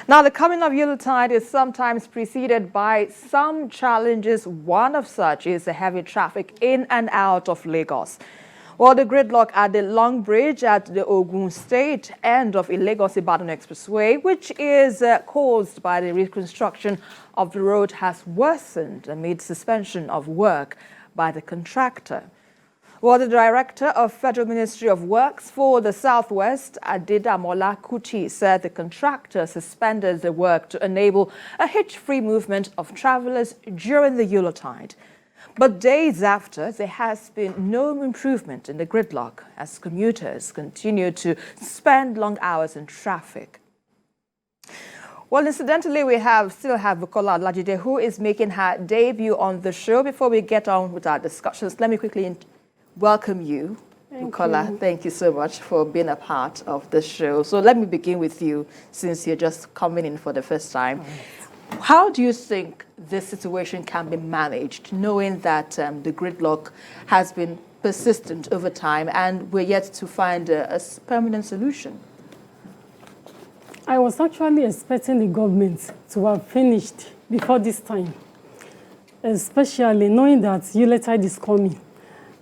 Now, the coming of Yuletide is sometimes preceded by some challenges. One of such is the heavy traffic in and out of Lagos. Well, the gridlock at the Long Bridge at the Ogun State end of the Lagos-Ibadan Expressway, which is caused by the reconstruction of the road, has worsened amid suspension of work by the contractor. Well, the director of Federal Ministry of Works for the Southwest, Adedamola Kuti, said the contractor suspended the work to enable a hitch-free movement of travelers during the Yuletide. But days after, there has been no improvement in the gridlock as commuters continue to spend long hours in traffic. Well, incidentally, we still have Bukola Lajide, who is making her debut on the show. Before we get on with our discussions, let me quickly welcome you, Bukola. Thank you so much for being a part of the show. So let me begin with you, since you're just coming in for the first time. How do you think this situation can be managed, knowing that the gridlock has been persistent over time and we're yet to find a permanent solution? I was actually expecting the government to have finished before this time, especially knowing that Yuletide is coming.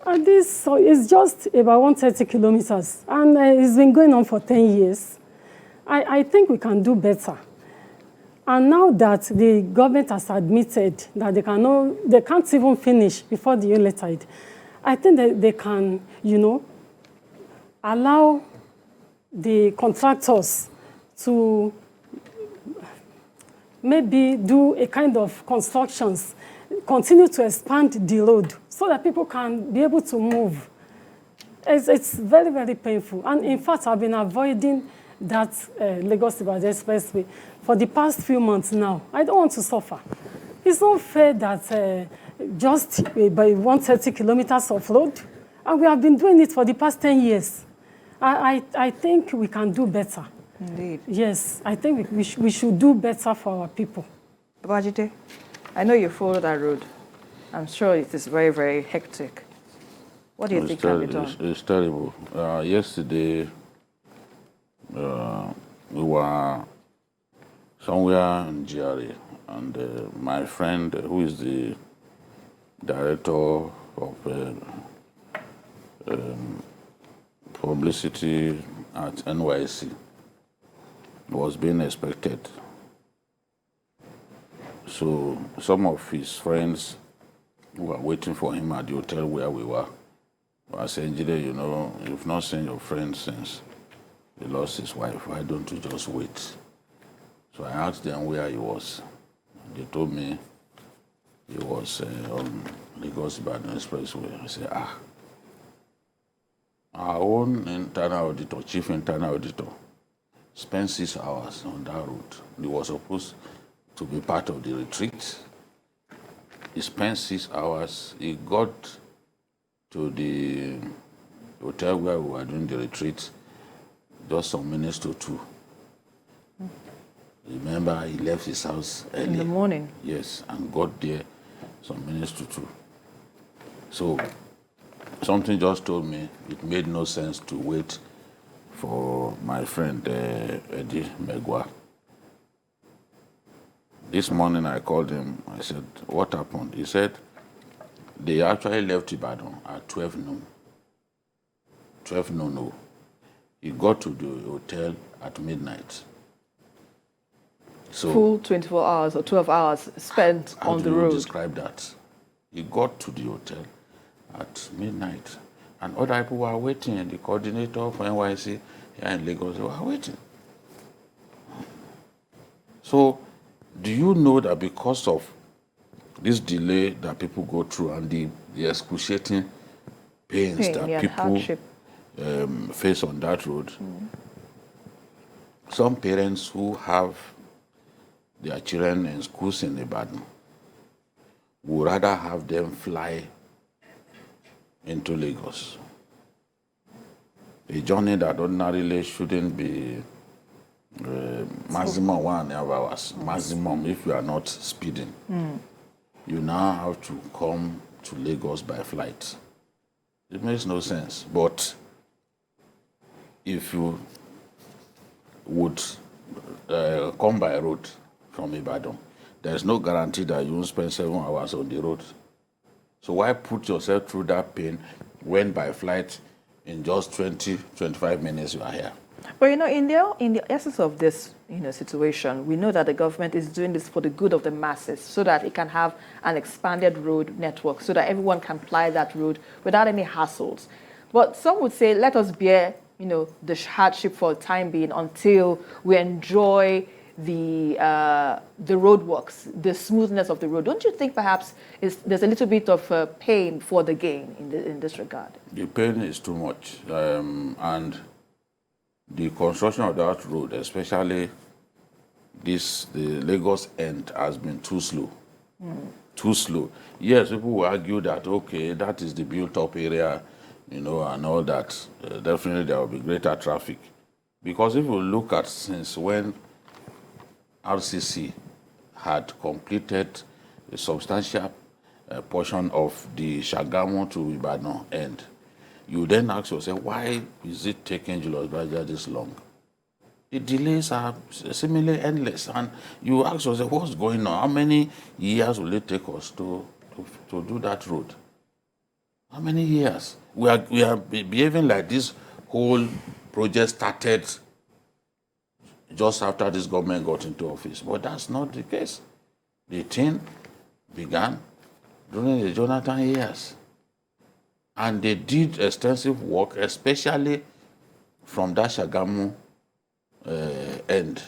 And this is just about 130 kilometers, and it's been going on for 10 years. I think we can do better. And now that the government has admitted that they can't even finish before the Yuletide, I think that they can, allow the contractors to maybe do a kind of constructions, continue to expand the road so that people can be able to move. It's very, very painful. And in fact, I've been avoiding that Lagos-Ibadan Expressway for the past few months now. I don't want to suffer. It's not fair that just by 130 kilometers of road, and we have been doing it for the past 10 years. I think we can do better. Indeed. Yes, I think we should do better for our people. Babajide, I know you follow that road. I'm sure it is very, very hectic. What do you think can be done? It's terrible. Yesterday, we were somewhere in GRA, and my friend, who is the director of publicity at NYC, was being expected. So some of his friends who were waiting for him at the hotel where we were saying, Jide, you've not seen your friend since he lost his wife. Why don't you just wait? So I asked them where he was. They told me he was on Lagos-Ibadan Expressway. I said, our own internal auditor, chief internal auditor, spent 6 hours on that route. He was supposed to be part of the retreat. He spent 6 hours. He got to the hotel where we were doing the retreat just some minutes to 2. Remember, he left his house early. In the morning? Yes, and got there some minutes to 2. So something just told me it made no sense to wait for my friend Eddie Megwa. This morning I called him. I said, what happened? He said, they actually left Ibadan at 12 noon. 12 noon, no. He got to the hotel at midnight. So, full 24 hours or 12 hours spent on the road. How do you describe that? He got to the hotel at midnight, and other people were waiting. The coordinator for NYC here in Lagos, they were waiting. So, do you know that because of this delay that people go through and the excruciating pains that people face on that road, some parents who have their children in schools in Ibadan would rather have them fly into Lagos. A journey that ordinarily shouldn't be maximum 1.5 hours, maximum if you are not speeding. You now have to come to Lagos by flight. It makes no sense. But if you would come by road from Ibadan, there's no guarantee that you won't spend 7 hours on the road. So why put yourself through that pain when by flight in just 20, 25 minutes you are here? But in the essence of this situation, we know that the government is doing this for the good of the masses, so that it can have an expanded road network, so that everyone can ply that road without any hassles. But some would say, let us bear the hardship for the time being until we enjoy the roadworks, the smoothness of the road. Don't you think perhaps there's a little bit of pain for the gain in this regard? The pain is too much, and the construction of that road, especially the Lagos end, has been too slow. Too slow. Yes, people will argue that, okay, that is the built-up area, and all that. Definitely there will be greater traffic. Because if you look at since when RCC had completed a substantial portion of the Shagamu to Ibadan end, you then ask yourself, why is it taking Lagos-Ibadan this long? The delays are seemingly endless, and you ask yourself, what's going on? How many years will it take us to do that road? How many years? We are behaving like this whole project started just after this government got into office, but that's not the case. The thing began during the Jonathan years. And they did extensive work, especially from that Shagamu end.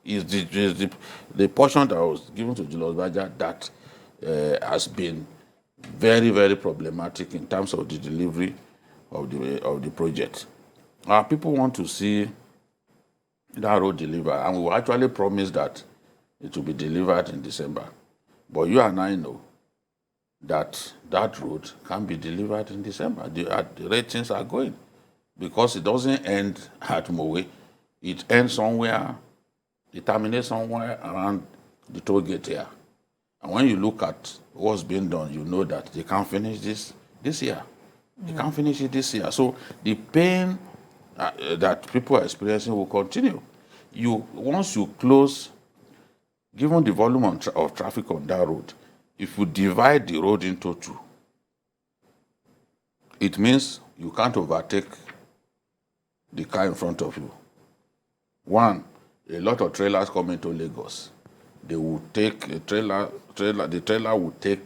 Is the portion that was given to Lagos-Ibadan that has been very, very problematic in terms of the delivery of the project. People want to see that road delivered, and we will actually promise that it will be delivered in December. But you and I know that road can be delivered in December. The rate things are going, because it doesn't end at Mowe. It ends somewhere, it terminates somewhere around the toll gate here. And when you look at what's being done, you know that they can't finish this year. They can't finish it this year. So the pain that people are experiencing will continue. Once you close, given the volume of traffic on that road, if you divide the road into two, it means you can't overtake the car in front of you. One, a lot of trailers come into Lagos. They will take the trailer will take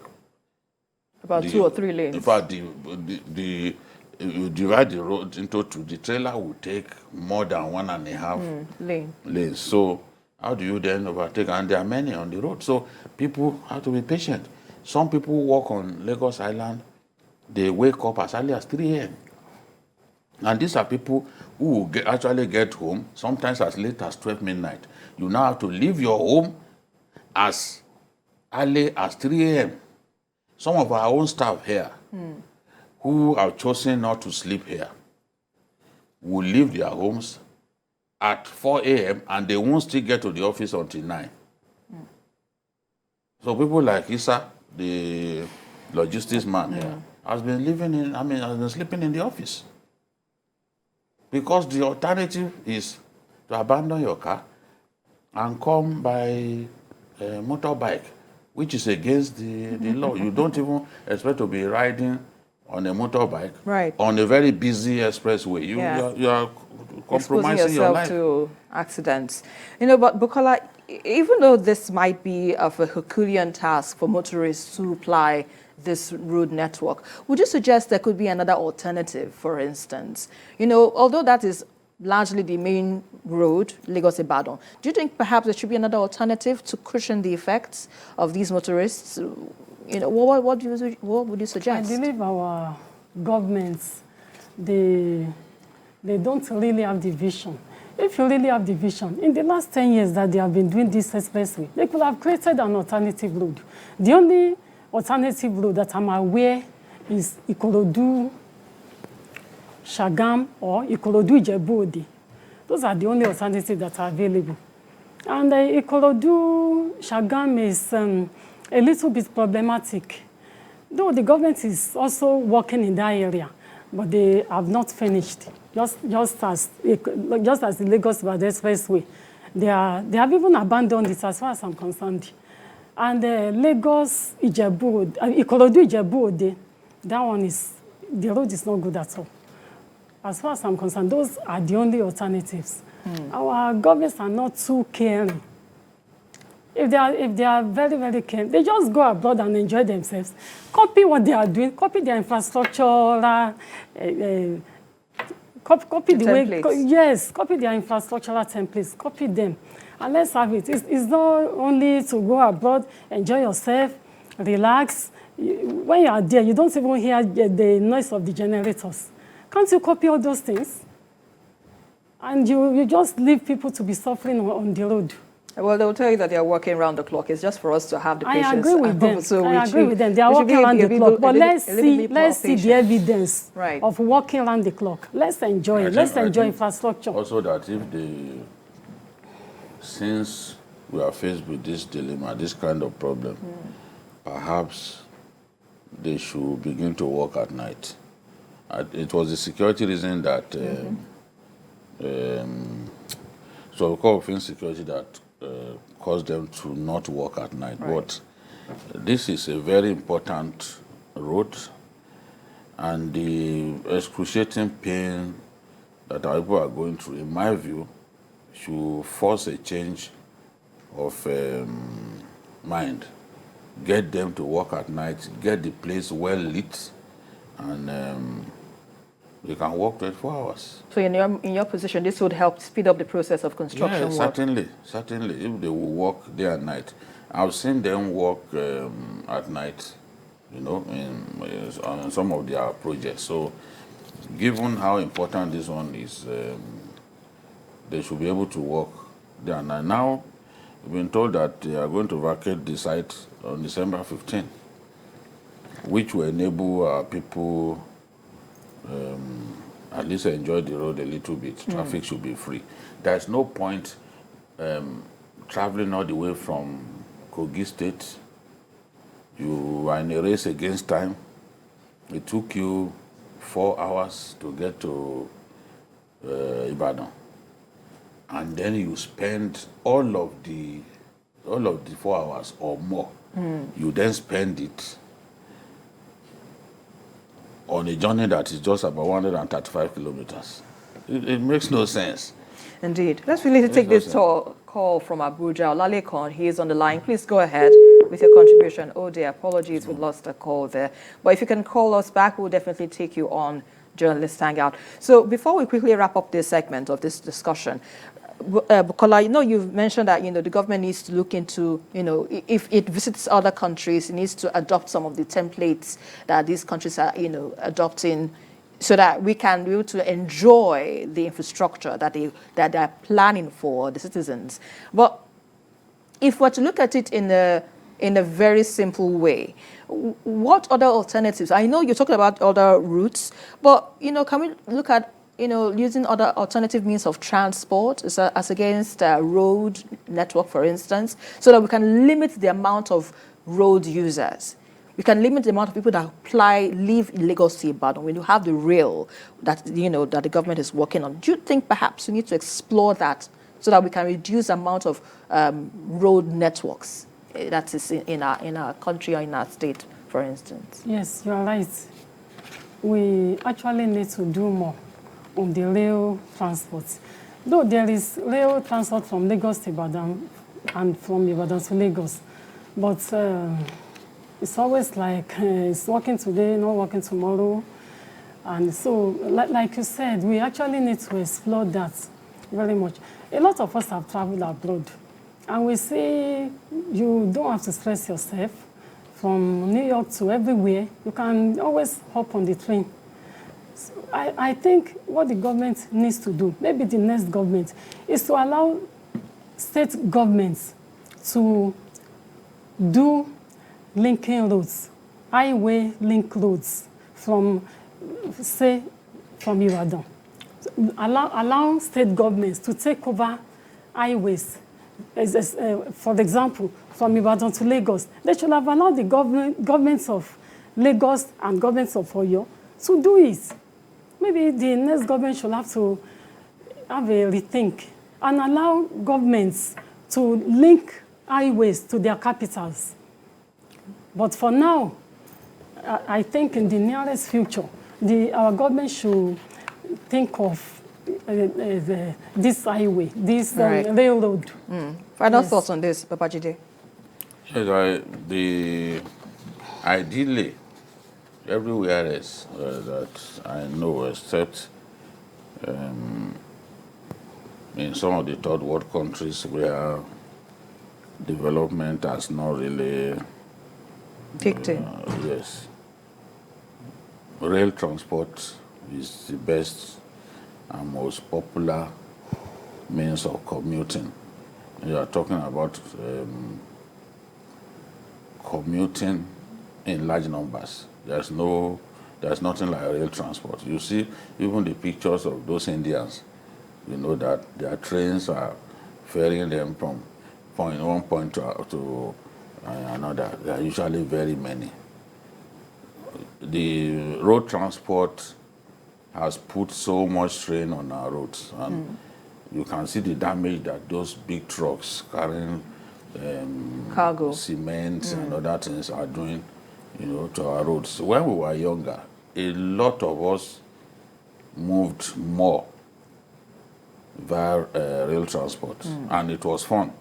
about 2 or 3 lanes. In fact, you divide the road into two, the trailer will take more than 1.5 lanes. So how do you then overtake? And there are many on the road. So people have to be patient. Some people walk on Lagos Island, they wake up as early as 3 a.m. And these are people who will actually get home sometimes as late as 12 midnight. You now have to leave your home as early as 3 a.m. Some of our own staff here who have chosen not to sleep here will leave their homes at 4 a.m. and they won't still get to the office until 9. So people like Issa, the logistics man here, has been sleeping in the office. Because the alternative is to abandon your car and come by motorbike, which is against the law. You don't even expect to be riding on a motorbike on a very busy expressway. You are compromising your life to accidents. But Bukola, even though this might be of a Herculean task for motorists to ply this road network, would you suggest there could be another alternative, for instance? Although that is largely the main road, Lagos-Ibadan, do you think perhaps there should be another alternative to cushion the effects of these motorists? What would you suggest? I believe our governments, they don't really have the vision. If you really have the vision, in the last 10 years that they have been doing this expressway, they could have created an alternative road. The only alternative road that I'm aware is Ikorodu, Shagam, or Ikorodu Ijebu-Ode. Those are the only alternatives that are available. And Ikorodu Shagam is a little bit problematic, though the government is also working in that area, but they have not finished. Just as the Lagos-Ibadan Expressway, They have even abandoned it as far as I'm concerned. And Lagos-Ibadan Expressway, that one is, the road is not good at all. As far as I'm concerned, those are the only alternatives. Our governments are not too caring. If they are very, very caring, they just go abroad and enjoy themselves. Copy what they are doing, copy their infrastructure, copy the way, yes, copy their infrastructural templates, copy them. And let's have it. It's not only to go abroad, enjoy yourself, relax. When you are there, you don't even hear the noise of the generators. Can't you copy all those things? And you just leave people to be suffering on the road. Well, they'll tell you that they're working around the clock. It's just for us to have the patience. I agree with them. So I agree with them. They are working around the clock. But let's see the evidence of working around the clock. Let's enjoy it. Let's enjoy infrastructure. Also that since we are faced with this dilemma, this kind of problem, perhaps they should begin to work at night. It was a security reason that, so because of insecurity that caused them to not work at night. But this is a very important road, and the excruciating pain that our people are going through, in my view, should force a change of mind. Get them to work at night, get the place well lit, and they can work 24 hours. So in your position, this would help speed up the process of construction work? Certainly. If they will work day and night. I've seen them work at night, on some of their projects. So given how important this one is, they should be able to work day and night. Now, we've been told that they are going to vacate the site on December 15, which will enable our people at least enjoy the road a little bit. Traffic should be free. There's no point traveling all the way from Kogi State. You are in a race against time. It took you 4 hours to get to Ibadan, and then you spend all of the 4 hours or more. You then spend it on a journey that is just about 135 kilometers. It makes no sense. Indeed. Let's really take this call from Abuja. Olalekon, he is on the line. Please go ahead with your contribution. Oh dear, apologies, we lost a call there. But if you can call us back, we'll definitely take you on Journalist Hangout. So before we quickly wrap up this segment of this discussion, Bukola, you've mentioned that, the government needs to look into, if it visits other countries, it needs to adopt some of the templates that these countries are, adopting, so that we can be able to enjoy the infrastructure that they're planning for the citizens. But if we're to look at it in a very simple way, what other alternatives? I know you're talking about other routes, but, can we look at using other alternative means of transport as against road network, for instance, so that we can limit the amount of road users. We can limit the amount of people that leave Lagos to Ibadan when you have the rail that, that the government is working on. Do you think perhaps we need to explore that so that we can reduce the amount of road networks that is in our country or in our state, for instance? Yes, you are right. We actually need to do more on the rail transport. Though there is rail transport from Lagos to Ibadan and from Ibadan to Lagos, but it's always like it's working today, not working tomorrow. And so, like you said, we actually need to explore that very much. A lot of us have traveled abroad, and we say you don't have to stress yourself from New York to everywhere. You can always hop on the train. I think what the government needs to do, maybe the next government, is to allow state governments to do linking roads, highway link roads from Ibadan. Allow state governments to take over highways. For example, from Ibadan to Lagos. They should have allowed the governments of Lagos and governments of Oyo to do it. Maybe the next government should have to have a rethink and allow governments to link highways to their capitals. But for now, I think in the nearest future, our government should think of this highway, this railroad. Final thoughts on this, Babajide? Yes, ideally, everywhere else that I know, except in some of the third world countries where development has not really kicked in. Yes. Rail transport is the best and most popular means of commuting. You are talking about commuting in large numbers. There's nothing like rail transport. You see, even the pictures of those Indians, you know that their trains are ferrying them from one point to another. There are usually very many. The road transport has put so much strain on our roads, and you can see the damage that those big trucks carrying cargo, cement and other things are doing, to our roads. When we were younger, a lot of us moved more via rail transport, and it was fun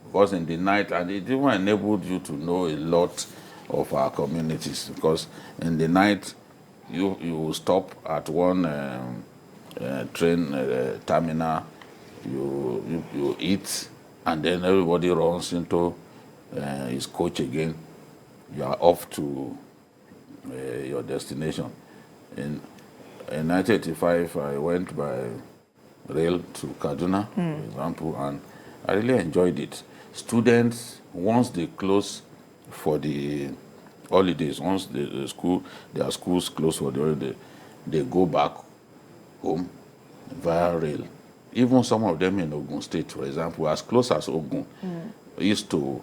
because in the night, and it even enabled you to know a lot of our communities, because in the night you stop at one train terminal, you eat, and then everybody runs into his coach again. You are off to your destination. In 1985, I went by rail to Kaduna, for example, and I really enjoyed it. Students, once they close for the holidays, once their schools close for the holiday, they go back home via rail. Even some of them in Ogun State, for example, as close as Ogun, east to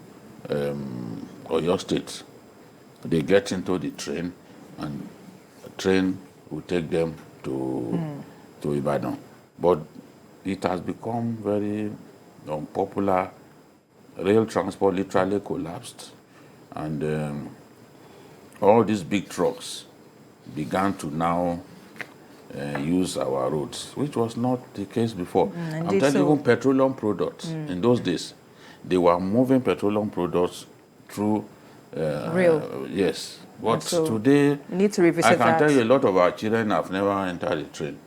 Oyo State, they get into the train, and the train will take them to Ibadan. But it has become very unpopular. Rail transport literally collapsed, and all these big trucks began to now use our roads, which was not the case before. I'm telling you, even petroleum products, in those days, they were moving petroleum products through rail. Yes. But so today, need to revisit I can tell you a lot of our children have never entered a train.